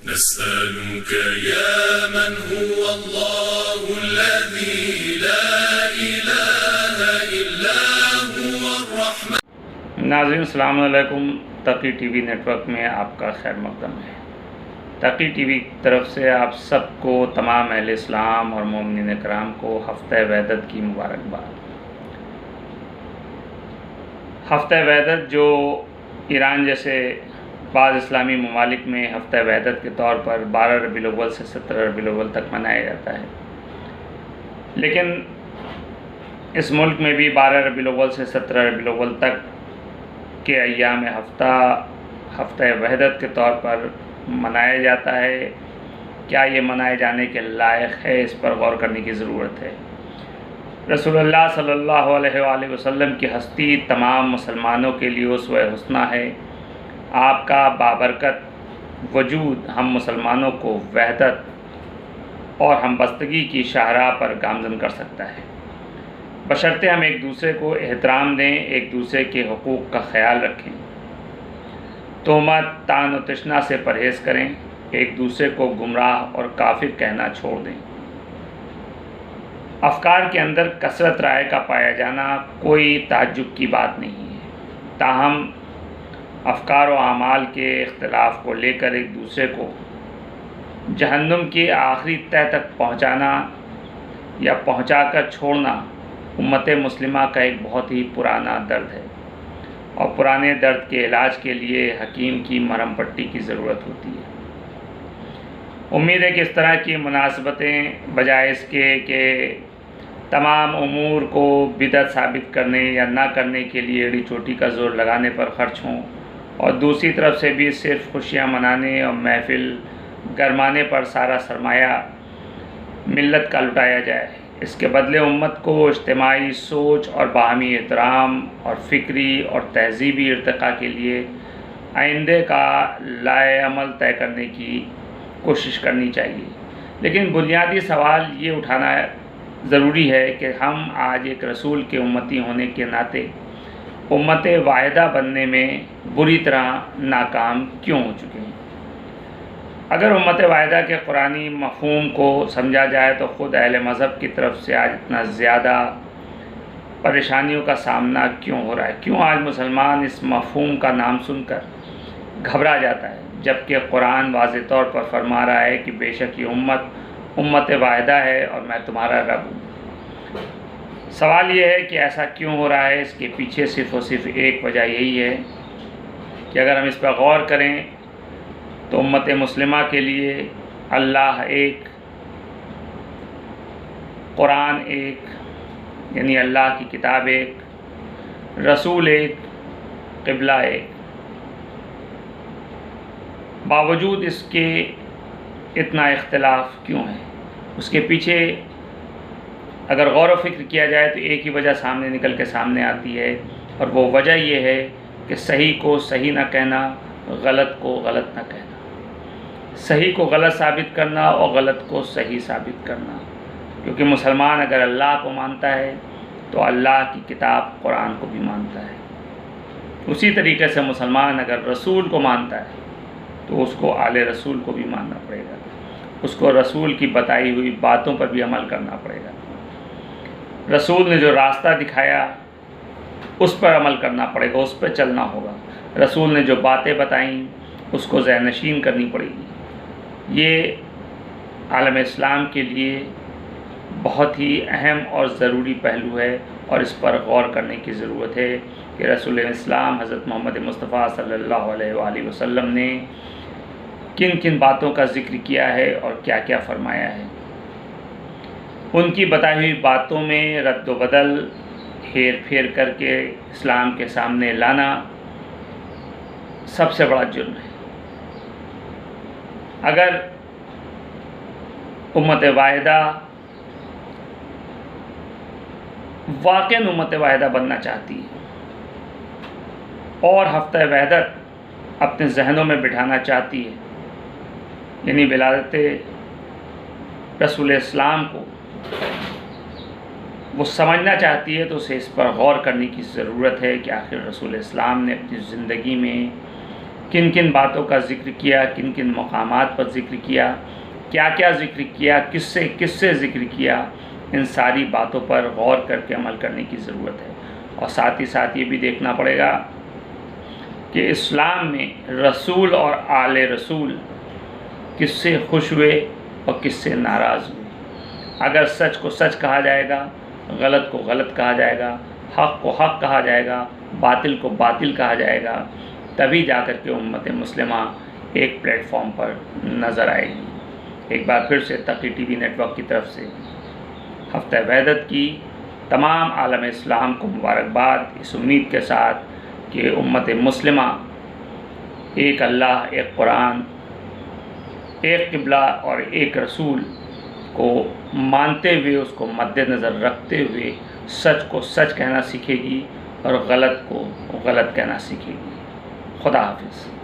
نسألك يا من هو الله الذي لا إله إلا هو الرحمن. ناظرین السلام علیکم. Taqi T V network میں آپ کا خیر مقدم ہے. تقی ٹی وی کی طرف سے آپ سب کو، تمام اہل اسلام اور مومنین کرام کو ہفتہ وحدت کی مبارکباد. ہفتہ وحدت جو ایران جیسے بعض اسلامی ممالک میں ہفتہ وحدت کے طور پر 12 ربیع الاول سے 17 ربیع الاول تک منایا جاتا ہے، لیکن اس ملک میں بھی 12 ربیع الاول سے 17 ربیع الاول تک کے ایام ہفتہ وحدت کے طور پر منایا جاتا ہے. کیا یہ منائے جانے کے لائق ہے؟ اس پر غور کرنے کی ضرورت ہے. رسول اللہ صلی اللہ علیہ وآلہ وسلم کی ہستی تمام مسلمانوں کے لیے اسوہ حسنہ ہے. آپ کا بابرکت وجود ہم مسلمانوں کو وحدت اور ہم بستگی کی شاہراہ پر گامزن کر سکتا ہے، بشرطے ہم ایک دوسرے کو احترام دیں، ایک دوسرے کے حقوق کا خیال رکھیں، تہمت، طعن و تشنع سے پرہیز کریں، ایک دوسرے کو گمراہ اور کافر کہنا چھوڑ دیں. افکار کے اندر کثرت رائے کا پایا جانا کوئی تعجب کی بات نہیں ہے، تاہم افکار و اعمال کے اختلاف کو لے کر ایک دوسرے کو جہنم کی آخری تہہ تک پہنچانا یا پہنچا کر چھوڑنا امت مسلمہ کا ایک بہت ہی پرانا درد ہے، اور پرانے درد کے علاج کے لیے حکیم کی مرہم پٹی کی ضرورت ہوتی ہے. امید ہے کہ اس طرح کی مناسبتیں بجائے اس کے کہ تمام امور کو بدعت ثابت کرنے یا نہ کرنے کے لیے ایڑی چوٹی کا زور لگانے پر خرچ ہوں، اور دوسری طرف سے بھی صرف خوشیاں منانے اور محفل گرمانے پر سارا سرمایہ ملت کا لٹایا جائے. اس کے بدلے امت کو اجتماعی سوچ اور باہمی احترام اور فکری اور تہذیبی ارتقاء کے لیے آئندے کا لائحہ عمل طے کرنے کی کوشش کرنی چاہیے. لیکن بنیادی سوال یہ اٹھانا ضروری ہے کہ ہم آج ایک رسول کے امتی ہونے کے ناطے امت واحدہ بننے میں بری طرح ناکام کیوں ہو چکے ہیں. اگر امت واحدہ کے قرآنی مفہوم کو سمجھا جائے تو خود اہل مذہب کی طرف سے آج اتنا زیادہ پریشانیوں کا سامنا کیوں ہو رہا ہے؟ کیوں آج مسلمان اس مفہوم کا نام سن کر گھبرا جاتا ہے، جبکہ قرآن واضح طور پر فرما رہا ہے کہ بے شک یہ امت واحدہ ہے اور میں تمہارا رب ہوں. سوال یہ ہے کہ ایسا کیوں ہو رہا ہے؟ اس کے پیچھے صرف اور صرف ایک وجہ یہی ہے کہ اگر ہم اس پر غور کریں تو امت مسلمہ کے لیے اللہ ایک، قرآن ایک یعنی اللہ کی کتاب ایک، رسول ایک، قبلہ ایک. باوجود اس کے اتنا اختلاف کیوں ہے؟ اس کے پیچھے اگر غور و فکر کیا جائے تو ایک ہی وجہ سامنے نکل کے سامنے آتی ہے، اور وہ وجہ یہ ہے کہ صحیح کو صحیح نہ کہنا، غلط کو غلط نہ کہنا، صحیح کو غلط ثابت کرنا اور غلط کو صحیح ثابت کرنا. کیونکہ مسلمان اگر اللہ کو مانتا ہے تو اللہ کی کتاب قرآن کو بھی مانتا ہے. اسی طریقے سے مسلمان اگر رسول کو مانتا ہے تو اس کو آل رسول کو بھی ماننا پڑے گا، اس کو رسول کی بتائی ہوئی باتوں پر بھی عمل کرنا پڑے گا. رسول نے جو راستہ دکھایا اس پر عمل کرنا پڑے گا، اس پہ چلنا ہوگا. رسول نے جو باتیں بتائیں اس کو ذہن نشین کرنی پڑے گی. یہ عالم اسلام کے لیے بہت ہی اہم اور ضروری پہلو ہے، اور اس پر غور کرنے کی ضرورت ہے کہ رسول اسلام حضرت محمد مصطفیٰ صلی اللہ علیہ وآلہ وسلم نے کن کن باتوں کا ذکر کیا ہے اور کیا کیا فرمایا ہے. ان کی بتائی ہوئی باتوں میں رد و بدل، ہیر پھیر کر کے اسلام کے سامنے لانا سب سے بڑا جرم ہے. اگر امت واحدہ واقعاً امت واحدہ بننا چاہتی ہے اور ہفتہ وحدت اپنے ذہنوں میں بٹھانا چاہتی ہے، یعنی ولادت رسول اسلام کو وہ سمجھنا چاہتی ہے، تو اسے اس پر غور کرنے کی ضرورت ہے کہ آخر رسول اسلام نے اپنی زندگی میں کن کن باتوں کا ذکر کیا، کن کن مقامات پر ذکر کیا، کیا کیا ذکر کیا، کس سے ذکر کیا، ان ساری باتوں پر غور کر کے عمل کرنے کی ضرورت ہے۔ اور ساتھ ہی ساتھ یہ بھی دیکھنا پڑے گا کہ اسلام میں رسول اور آل رسول کس سے خوش ہوئے اور کس سے ناراض ہوئے۔ اگر سچ کو سچ کہا جائے گا، غلط کو غلط کہا جائے گا، حق کو حق کہا جائے گا، باطل کو باطل کہا جائے گا، تبھی جا کر کے امت مسلمہ ایک پلیٹ فارم پر نظر آئے گی۔ ایک بار پھر سے Taqi T V network کی طرف سے ہفتہ وحدت کی تمام عالم اسلام کو مبارکباد، اس امید کے ساتھ کہ امت مسلمہ ایک اللہ، ایک قرآن، ایک قبلہ اور ایک رسول کو مانتے ہوئے، اس کو مد نظر رکھتے ہوئے سچ کو سچ کہنا سیکھے گی اور غلط کو غلط کہنا سیکھے گی۔ خدا حافظ۔